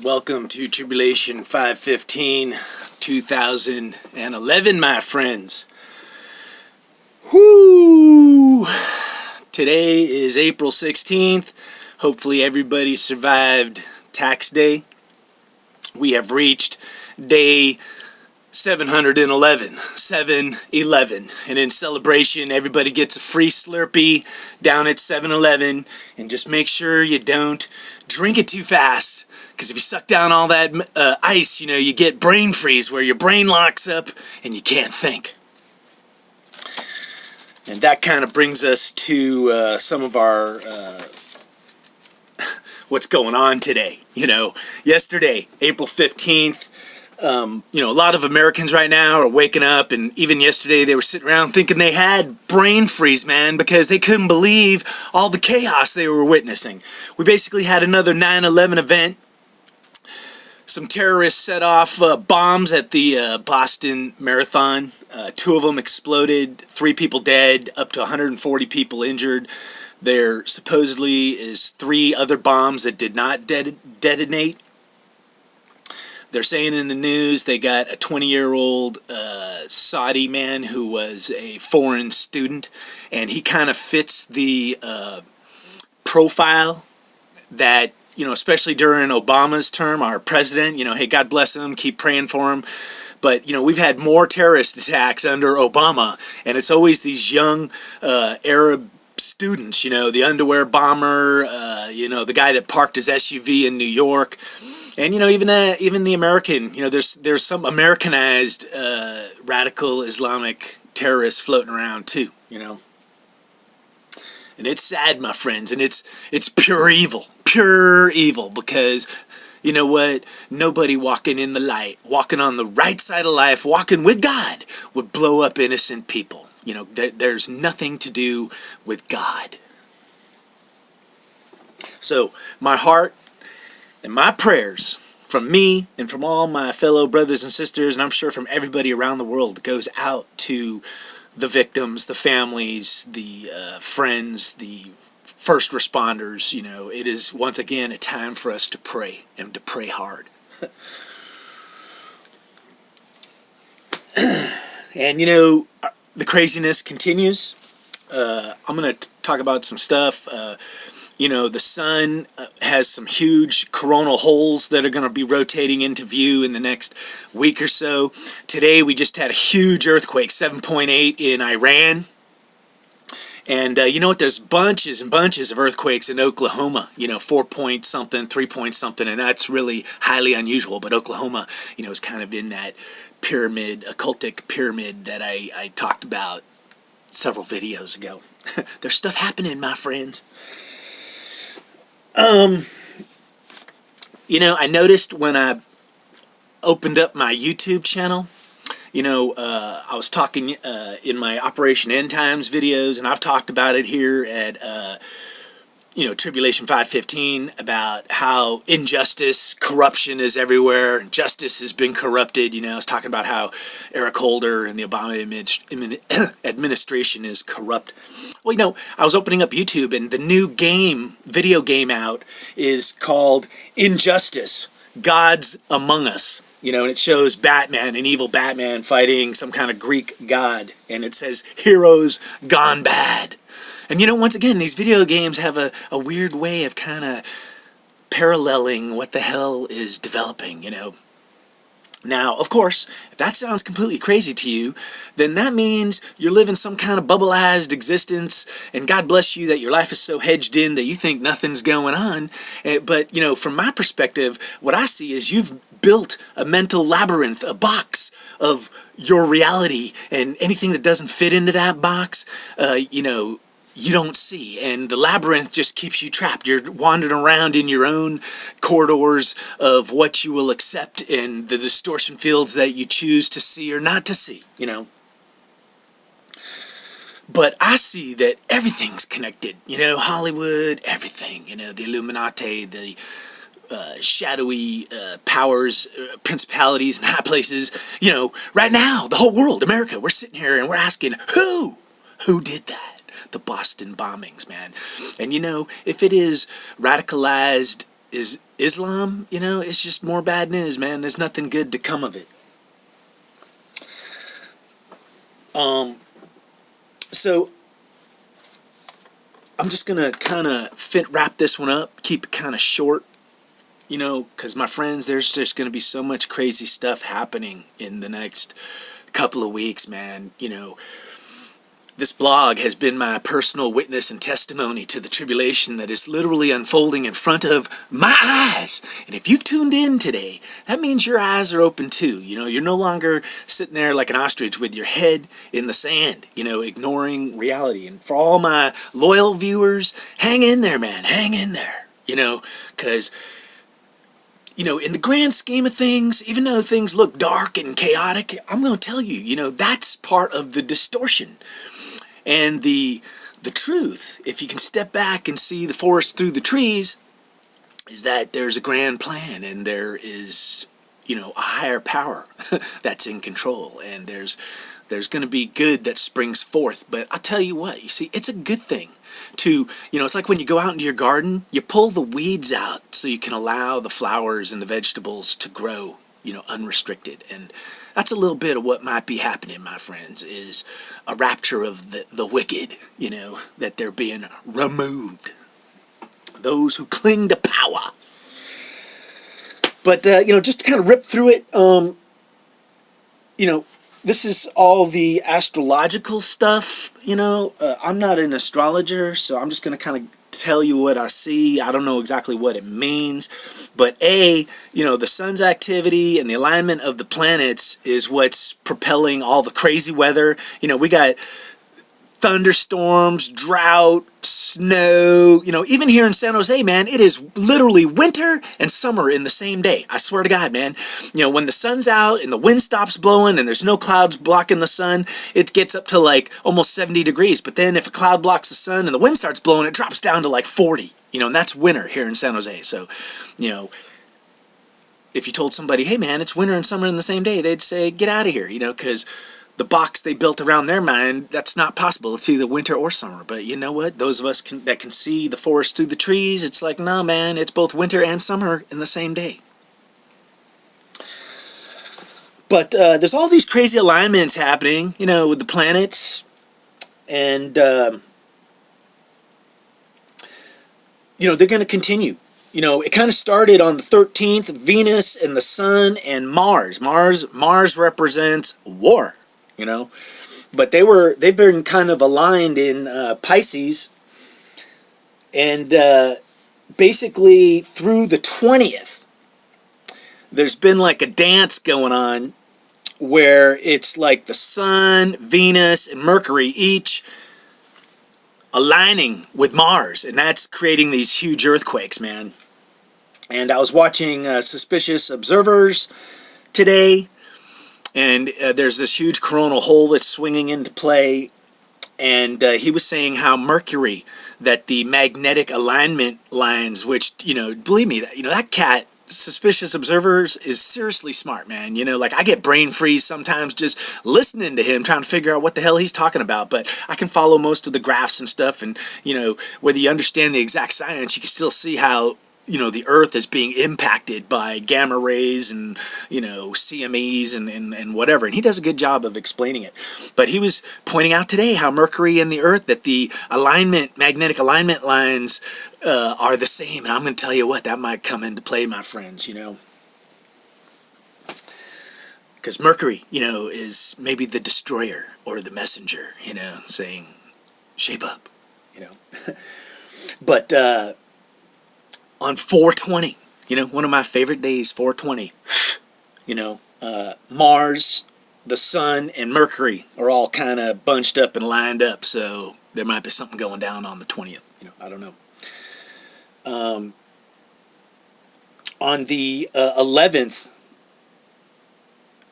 Welcome to Tribulation 515 2011, my friends. Whoo! Today is April 16th. Hopefully everybody survived tax day. We have reached day 711, 711, and in celebration everybody gets a free Slurpee down at 7-Eleven, and just make sure you don't drink it too fast, because if you suck down all that ice, you get brain freeze where your brain locks up and you can't think. And that kind of brings us to some of our what's going on today. Yesterday, April 15th, a lot of Americans right now are waking up, and even yesterday they were sitting around thinking they had brain freeze, man, because they couldn't believe all the chaos they were witnessing. We basically had another 9/11 event. Some terrorists set off bombs at the Boston Marathon. 2 of them exploded, 3 people dead, up to 140 people injured. There supposedly is 3 other bombs that did not detonate. They're saying in the news they got a 20-year-old Saudi man who was a foreign student, and he kind of fits the profile that, especially during Obama's term, our president, hey, God bless him, keep praying for him. But, we've had more terrorist attacks under Obama, and it's always these young Arab students, the underwear bomber, the guy that parked his SUV in New York. And, even the American, there's some Americanized radical Islamic terrorists floating around too, And it's sad, my friends, and it's pure evil, because, you know what, nobody walking in the light, walking on the right side of life, walking with God, would blow up innocent people. There's nothing to do with God. So, my heart and my prayers from me and from all my fellow brothers and sisters, and I'm sure from everybody around the world, goes out to the victims, the families, the friends, the first responders. It is once again a time for us to pray, and to pray hard. And the craziness continues. I'm going to talk about some stuff. The sun has some huge coronal holes that are going to be rotating into view in the next week or so. Today we just had a huge earthquake, 7.8 in Iran. And you know what, there's bunches and bunches of earthquakes in Oklahoma, 4 point something, 3 point something, and that's really highly unusual. But Oklahoma, is kind of in that pyramid, occultic pyramid that I talked about several videos ago. There's stuff happening, my friends. I noticed when I opened up my YouTube channel, I was talking in my Operation End Times videos, and I've talked about it here at, Tribulation 515, about how injustice, corruption is everywhere. Justice has been corrupted. I was talking about how Eric Holder and the Obama administration is corrupt. Well, I was opening up YouTube, and the new video game out is called Injustice, Gods Among Us. And it shows Batman, an evil Batman, fighting some kind of Greek god, and it says, heroes gone bad. And once again, these video games have a weird way of kind of paralleling what the hell is developing, Now, of course, if that sounds completely crazy to you, then that means you're living some kind of bubbleized existence, and God bless you that your life is so hedged in that you think nothing's going on. But, from my perspective, what I see is you've built a mental labyrinth, a box of your reality, and anything that doesn't fit into that box, you don't see, and the labyrinth just keeps you trapped. You're wandering around in your own corridors of what you will accept, and the distortion fields that you choose to see or not to see, But I see that everything's connected, Hollywood, everything, the Illuminati, the shadowy powers, principalities, and high places, right now, the whole world, America, we're sitting here and we're asking, who did that? The Boston bombings, man. And if it is radicalized Islam, you know, it's just more bad news, man. There's nothing good to come of it. So I'm just gonna kind of wrap this one up, keep it kind of short, you know, because my friends, there's just gonna be so much crazy stuff happening in the next couple of weeks, man. You know, this blog has been my personal witness and testimony to the tribulation that is literally unfolding in front of my eyes. And if you've tuned in today, that means your eyes are open too. You know, you're no longer sitting there like an ostrich with your head in the sand, you know, ignoring reality. And for all my loyal viewers, hang in there, man. Hang in there, you know, because, you know, in the grand scheme of things, even though things look dark and chaotic, I'm going to tell you, you know, that's part of the distortion. And the truth, if you can step back and see the forest through the trees, is that there's a grand plan, and there is, you know, a higher power that's in control, and there's going to be good that springs forth. But I'll tell you what, you see, it's a good thing to, you know, it's like when you go out into your garden, you pull the weeds out so you can allow the flowers and the vegetables to grow, you know, unrestricted. And that's a little bit of what might be happening, my friends, is a rapture of the wicked, you know, that they're being removed. Those who cling to power. But, you know, just to kind of rip through it, you know, this is all the astrological stuff, you know. I'm not an astrologer, so I'm just going to kind of tell you what I see. I don't know exactly what it means, but you know, the sun's activity and the alignment of the planets is what's propelling all the crazy weather. You know, we got thunderstorms, drought, snow, you know, even here in San Jose, man, it is literally winter and summer in the same day. I swear to God, man. You know, when the sun's out and the wind stops blowing and there's no clouds blocking the sun, it gets up to like almost 70 degrees. But then if a cloud blocks the sun and the wind starts blowing, it drops down to like 40, you know, and that's winter here in San Jose. So, you know, if you told somebody, hey man, it's winter and summer in the same day, they'd say, get out of here, you know, because the box they built around their mind, that's not possible. It's either winter or summer. But you know what? Those of us that can see the forest through the trees, it's like, no, man, it's both winter and summer in the same day. But there's all these crazy alignments happening, you know, with the planets. And, you know, they're going to continue. You know, it kind of started on the 13th, Venus and the Sun and Mars. Mars represents war. You know, but they've been kind of aligned in Pisces, and basically through the 20th, there's been like a dance going on where it's like the Sun, Venus, and Mercury each aligning with Mars, and that's creating these huge earthquakes, man. And I was watching Suspicious Observers today. And there's this huge coronal hole that's swinging into play. And he was saying how Mercury, that the magnetic alignment lines, which, you know, believe me, that, you know, that cat, Suspicious Observers, is seriously smart, man. You know, like I get brain freeze sometimes just listening to him, trying to figure out what the hell he's talking about. But I can follow most of the graphs and stuff. And, you know, whether you understand the exact science, you can still see how, you know, the Earth is being impacted by gamma rays and, you know, CMEs and whatever. And he does a good job of explaining it. But he was pointing out today how Mercury and the Earth, that the magnetic alignment lines are the same. And I'm going to tell you what, that might come into play, my friends, you know. Because Mercury, you know, is maybe the destroyer or the messenger, you know, saying, shape up, you know. But, on 420, you know, one of my favorite days, 420, you know, Mars, the Sun, and Mercury are all kind of bunched up and lined up, so there might be something going down on the 20th, you know, I don't know. On the 11th,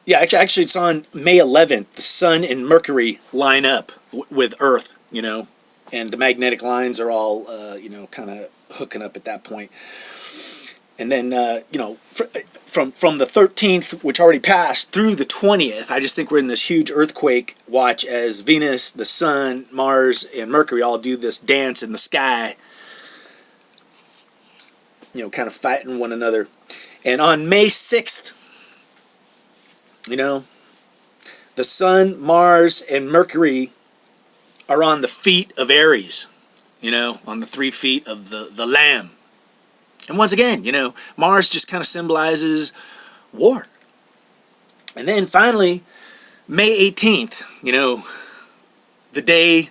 yeah, actually it's on May 11th, the Sun and Mercury line up with Earth, you know, and the magnetic lines are all, you know, kind of hooking up at that point. And then, you know, from the 13th, which already passed, through the 20th, I just think we're in this huge earthquake watch as Venus, the Sun, Mars, and Mercury all do this dance in the sky. kind of fighting one another. And on May 6th, the Sun, Mars, and Mercury are on the feet of Aries, on the 3 feet of the Lamb. And once again, Mars just kind of symbolizes war. And then finally, May 18th, the day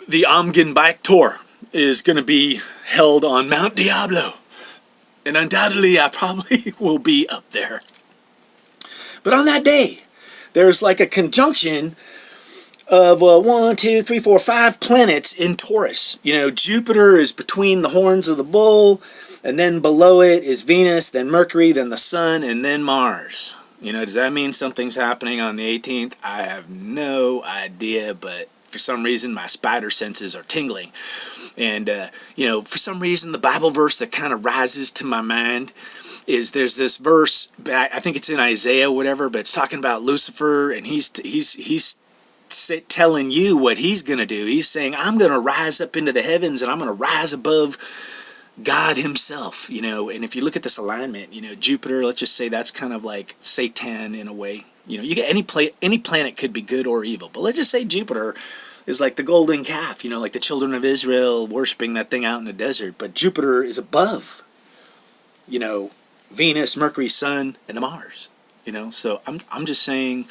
the Amgen Bike Tour is going to be held on Mount Diablo. And undoubtedly, I probably will be up there. But on that day, there's like a conjunction of 1, 2, 3, 4, 5 planets in Taurus. Jupiter is between the horns of the bull, and then below it is Venus, then Mercury, then the Sun, and then Mars. Does that mean something's happening on the 18th? I have no idea, but for some reason my spider senses are tingling. And, for some reason the Bible verse that kind of rises to my mind is there's this verse, I think it's in Isaiah or whatever, but it's talking about Lucifer, and he's telling you what he's going to do. He's saying, I'm going to rise up into the heavens, and I'm going to rise above God himself, and if you look at this alignment, Jupiter, let's just say that's kind of like Satan in a way. You get any planet could be good or evil, but let's just say Jupiter is like the golden calf, like the children of Israel worshiping that thing out in the desert, but Jupiter is above, Venus, Mercury, Sun, and the Mars, so I'm just saying,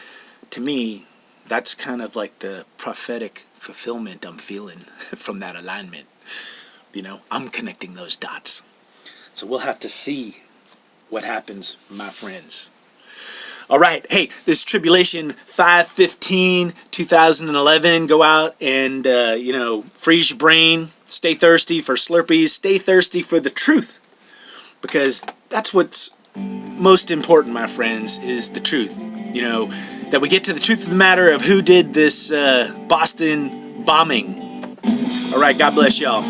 to me, that's kind of like the prophetic fulfillment I'm feeling from that alignment. I'm connecting those dots. So we'll have to see what happens, my friends. All right. Hey, this Tribulation 5/15/2011. Go out and, freeze your brain. Stay thirsty for Slurpees. Stay thirsty for the truth. Because that's what's most important, my friends, is the truth. That we get to the truth of the matter of who did this Boston bombing. All right. God bless y'all.